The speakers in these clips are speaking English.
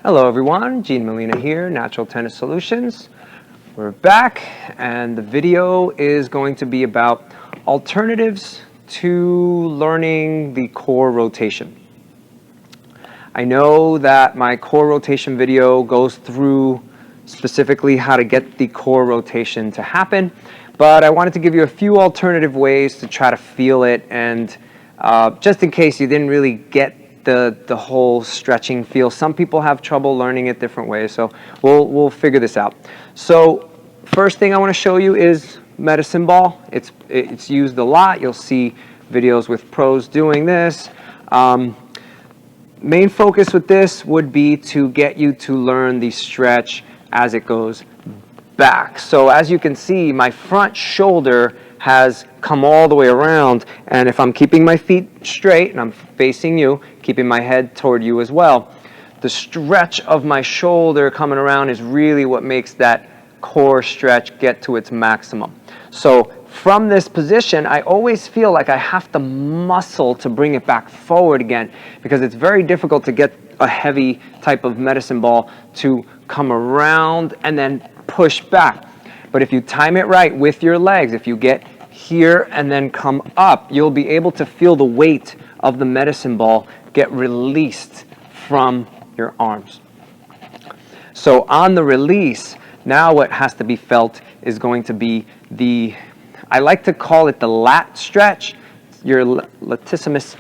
Hello everyone, Gene Molina here, Natural Tennis Solutions. We're back and the video is going to be about alternatives to learning the core rotation. I know that my core rotation video goes through specifically how to get the core rotation to happen, but I wanted to give you a few alternative ways to try to feel it, and just in case you didn't really get the whole stretching feel. Some people have trouble learning it different ways, so we'll figure this out. So first thing I want to show you is medicine ball. It's used a lot. You'll see videos with pros doing this. Main focus with this would be to get you to learn the stretch as it goes back. So as you can see, my front shoulder has come all the way around, and if I'm keeping my feet straight and I'm facing you, keeping my head toward you as well, the stretch of my shoulder coming around is really what makes that core stretch get to its maximum. So from this position, I always feel like I have to muscle to bring it back forward again, because it's very difficult to get a heavy type of medicine ball to come around and then push back. But if you time it right with your legs, if you get here and then come up, you'll be able to feel the weight of the medicine ball get released from your arms. So on the release, now what has to be felt is going to be I like to call it the lat stretch, your latissimus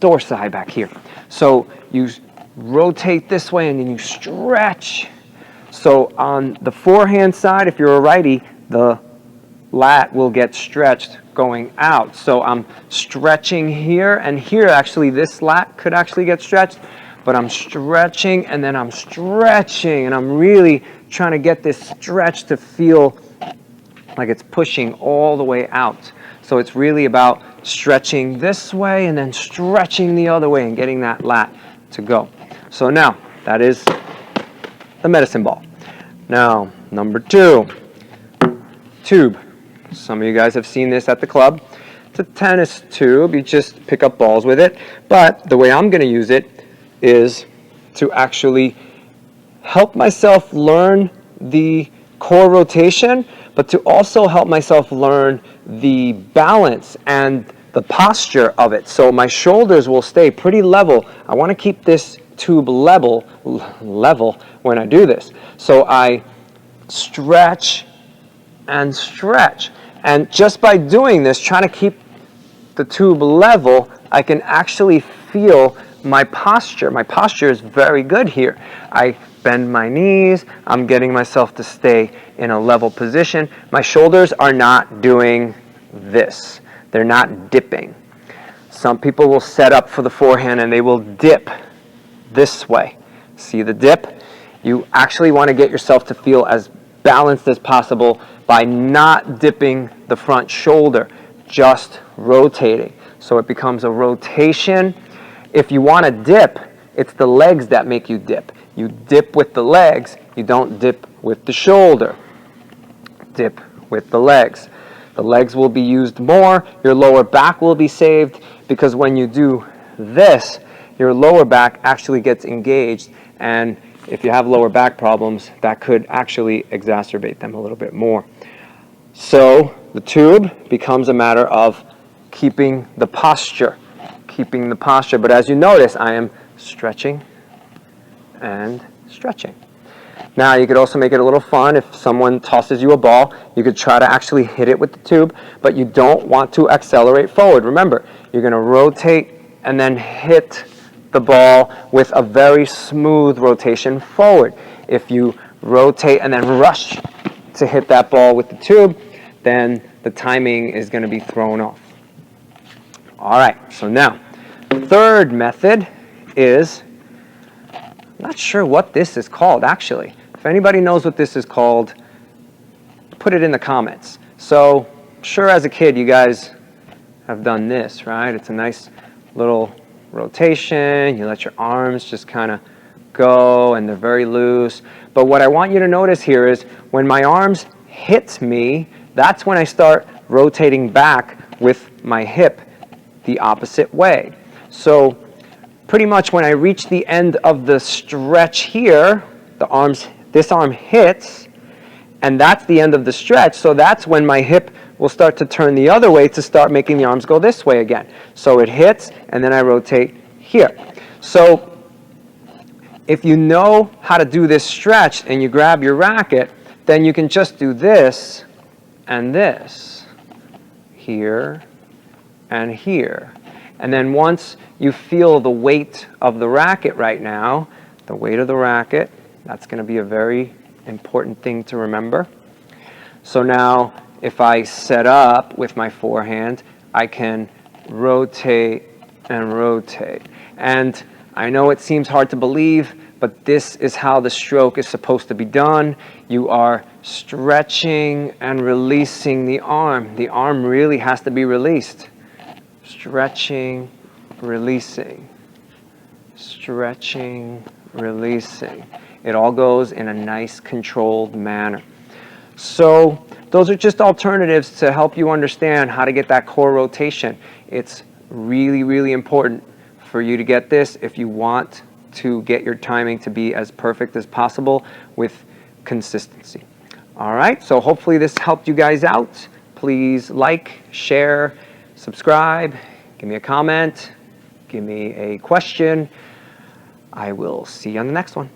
dorsi back here. So you rotate this way and then you stretch. So on the forehand side, if you're a righty, the lat will get stretched going out. So I'm stretching here, and here actually this lat could actually get stretched, but I'm stretching and then I'm stretching, and I'm really trying to get this stretch to feel like it's pushing all the way out. So it's really about stretching this way and then stretching the other way and getting that lat to go. So now that is the medicine ball. Now, number two, tube. Some of you guys have seen this at the club. It's a tennis tube. You just pick up balls with it. But the way I'm going to use it is to actually help myself learn the core rotation, but to also help myself learn the balance and the posture of it. So my shoulders will stay pretty level. I want to keep this tube level when I do this. So I stretch and stretch. And just by doing this, trying to keep the tube level, I can actually feel my posture. My posture is very good here. I bend my knees. I'm getting myself to stay in a level position. My shoulders are not doing this. They're not dipping. Some people will set up for the forehand and they will dip this way. See the dip? You actually want to get yourself to feel as balanced as possible by not dipping the front shoulder, just rotating. So it becomes a rotation. If you want to dip, it's the legs that make you dip. You dip with the legs, you don't dip with the shoulder. Dip with the legs. The legs will be used more, your lower back will be saved, because when you do this, your lower back actually gets engaged, and if you have lower back problems, that could actually exacerbate them a little bit more. So the tube becomes a matter of keeping the posture. But as you notice, I am stretching and stretching. Now you could also make it a little fun. If someone tosses you a ball, you could try to actually hit it with the tube, but you don't want to accelerate forward. Remember, you're going to rotate and then hit the ball with a very smooth rotation forward. If you rotate and then rush to hit that ball with the tube, then the timing is going to be thrown off. All right, so now, third method is, I'm not sure what this is called actually. If anybody knows what this is called, put it in the comments. So, I'm sure as a kid you guys have done this, right? It's a nice little rotation. You let your arms just kind of go and they're very loose. But what I want you to notice here is when my arms hit me, that's when I start rotating back with my hip the opposite way. So pretty much when I reach the end of the stretch here, this arm hits, and that's the end of the stretch. So that's when my hip will start to turn the other way to start making the arms go this way again. So it hits, and then I rotate here. So if you know how to do this stretch and you grab your racket, then you can just do this and this, here and here. And then once you feel the weight of the racket right now, the weight of the racket, that's going to be a very important thing to remember. So now if I set up with my forehand, I can rotate and rotate. And I know it seems hard to believe, but this is how the stroke is supposed to be done. You are stretching and releasing the arm. The arm really has to be released. Stretching, releasing. Stretching, releasing. It all goes in a nice controlled manner. So those are just alternatives to help you understand how to get that core rotation. It's really, really important for you to get this if you want to get your timing to be as perfect as possible with consistency. All right, so hopefully this helped you guys out. Please like, share, subscribe, give me a comment, give me a question. I will see you on the next one.